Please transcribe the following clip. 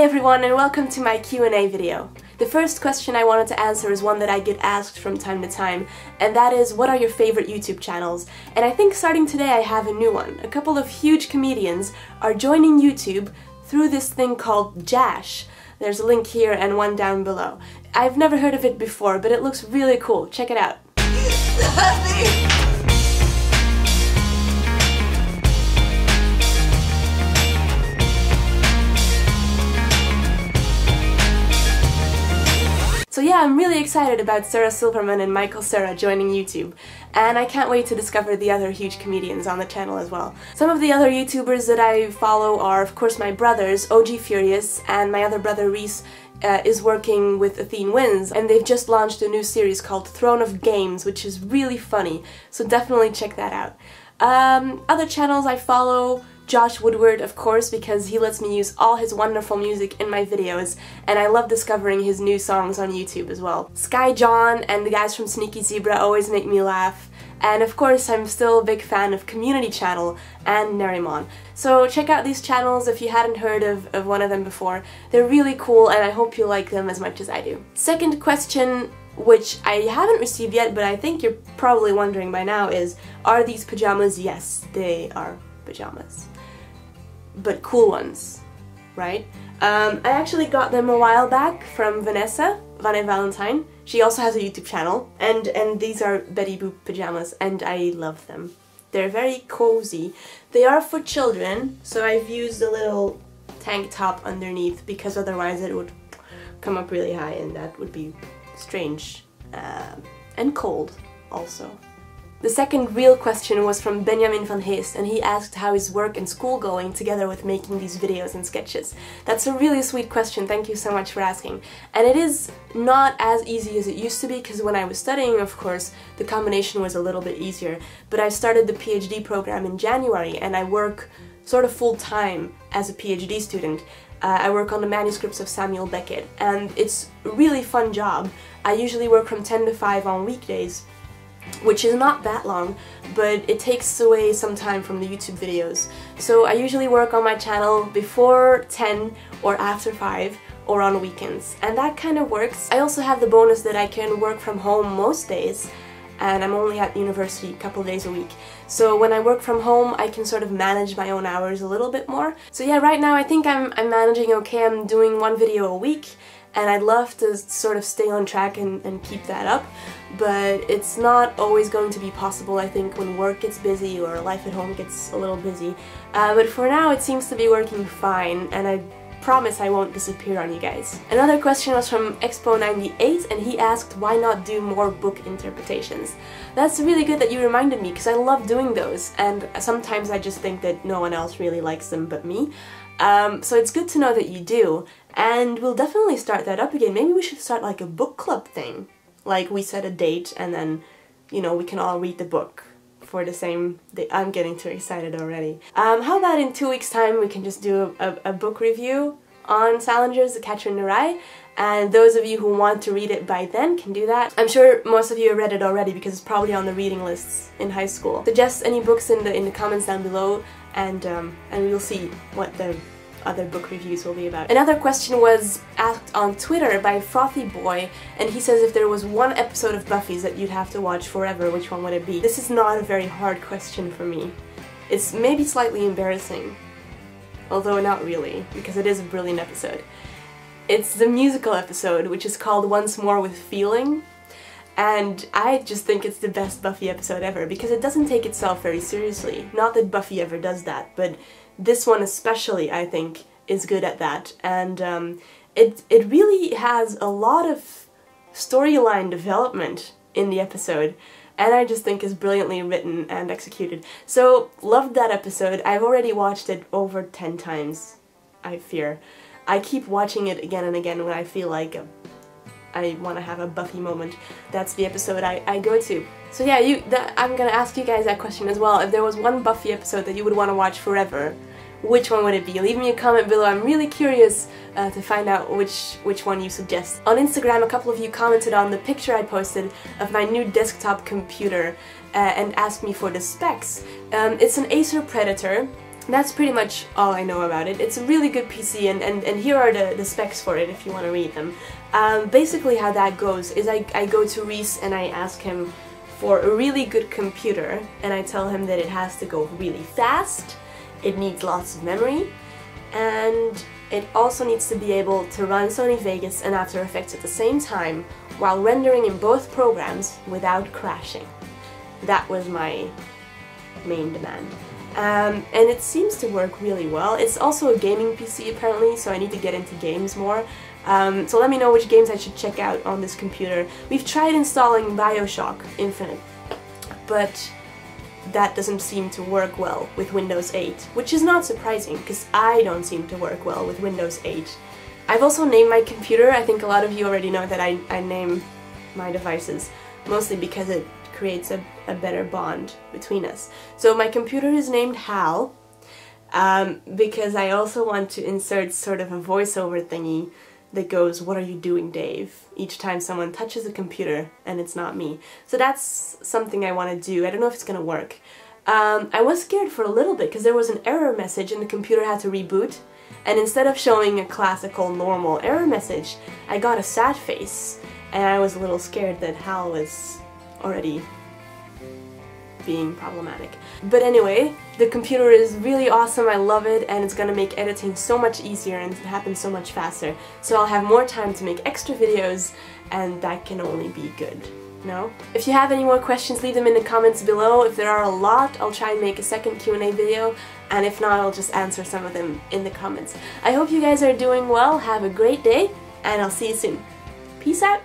Hey everyone, and welcome to my Q&A video. The first question I wanted to answer is one that I get asked from time to time, and that is, what are your favorite YouTube channels? And I think starting today I have a new one. A couple of huge comedians are joining YouTube through this thing called Jash. There's a link here and one down below. I've never heard of it before, but it looks really cool. Check it out. So yeah, I'm really excited about Sarah Silverman and Michael Cera joining YouTube, and I can't wait to discover the other huge comedians on the channel as well. Some of the other YouTubers that I follow are, of course, my brothers, OG Furious, and my other brother Reese is working with Athene Wins, and they've just launched a new series called Throne of Games, which is really funny, so definitely check that out. Other channels I follow: Josh Woodward, of course, because he lets me use all his wonderful music in my videos, and I love discovering his new songs on YouTube as well. Sky John and the guys from Sneaky Zebra always make me laugh, and of course I'm still a big fan of Community Channel and Nerimon. So check out these channels if you hadn't heard of one of them before. They're really cool, and I hope you like them as much as I do. Second question, which I haven't received yet, but I think you're probably wondering by now, is, are these pajamas? Yes, they are pajamas. But cool ones, right? I actually got them a while back from Vanessa, Vanne Valentine. She also has a YouTube channel, and these are Betty Boop pajamas, and I love them. They're very cozy. They are for children, so I've used a little tank top underneath, because otherwise it would come up really high, and that would be strange, and cold also. The second real question was from Benjamin van Heest, and he asked how is work and school going together with making these videos and sketches. That's a really sweet question, thank you so much for asking. And it is not as easy as it used to be, because when I was studying, of course, the combination was a little bit easier. But I started the PhD program in January, and I work sort of full-time as a PhD student. I work on the manuscripts of Samuel Beckett, and it's a really fun job. I usually work from 10 to 5 on weekdays, which is not that long, but it takes away some time from the YouTube videos. So I usually work on my channel before 10 or after 5 or on weekends, and that kind of works. I also have the bonus that I can work from home most days, and I'm only at university a couple days a week. So when I work from home, I can sort of manage my own hours a little bit more. So yeah, right now I think I'm managing okay. I'm doing one video a week, and I'd love to sort of stay on track and keep that up, but it's not always going to be possible, I think, when work gets busy or life at home gets a little busy. But for now it seems to be working fine, and I promise I won't disappear on you guys. Another question was from Expo98, and he asked why not do more book interpretations. That's really good that you reminded me, because I love doing those, and sometimes I just think that no one else really likes them but me. So it's good to know that you do, and we'll definitely start that up again. Maybe we should start like a book club thing. Like we set a date and then, you know, we can all read the book for the same day. I'm getting too excited already. How about in 2 weeks' time we can just do a book review on Salinger's The Catcher in the Rye, and those of you who want to read it by then can do that. I'm sure most of you have read it already because it's probably on the reading lists in high school. Suggest any books in the comments down below, and we'll see what the other book reviews will be about. Another question was asked on Twitter by Frothy Boy, and he says if there was one episode of Buffy's that you'd have to watch forever, which one would it be? This is not a very hard question for me. It's maybe slightly embarrassing, although not really, because it is a brilliant episode. It's the musical episode, which is called Once More with Feeling, and I just think it's the best Buffy episode ever, because it doesn't take itself very seriously. Not that Buffy ever does that, but this one especially, I think, is good at that, and it really has a lot of storyline development in the episode, and I just think is brilliantly written and executed. So, loved that episode. I've already watched it over 10 times, I fear. I keep watching it again and again when I feel like I want to have a Buffy moment. That's the episode I go to. So yeah, I'm gonna ask you guys that question as well. If there was one Buffy episode that you would want to watch forever, which one would it be? Leave me a comment below. I'm really curious to find out which one you suggest. On Instagram, a couple of you commented on the picture I posted of my new desktop computer and asked me for the specs. It's an Acer Predator. that's pretty much all I know about it. It's a really good PC, and here are the specs for it if you want to read them. Basically how that goes is I go to Reese and I ask him for a really good computer, and I tell him that it has to go really fast, it needs lots of memory, and it also needs to be able to run Sony Vegas and After Effects at the same time while rendering in both programs without crashing. That was my main demand. And it seems to work really well. It's also a gaming PC apparently, so I need to get into games more. So let me know which games I should check out on this computer. We've tried installing BioShock Infinite, but that doesn't seem to work well with Windows 8, which is not surprising, because I don't seem to work well with Windows 8. I've also named my computer. I think a lot of you already know that I name my devices, mostly because it creates a better bond between us. So my computer is named Hal, because I also want to insert sort of a voiceover thingy that goes, "What are you doing, Dave?" each time someone touches a computer and it's not me. So that's something I want to do. I don't know if it's gonna work. I was scared for a little bit because there was an error message and the computer had to reboot, and instead of showing a classical normal error message, I got a sad face, and I was a little scared that Hal was already being problematic. But anyway, the computer is really awesome, I love it, and it's gonna make editing so much easier and it happens so much faster. So I'll have more time to make extra videos, and that can only be good. No? If you have any more questions, leave them in the comments below. If there are a lot, I'll try and make a second Q&A video, and if not, I'll just answer some of them in the comments. I hope you guys are doing well, have a great day, and I'll see you soon. Peace out!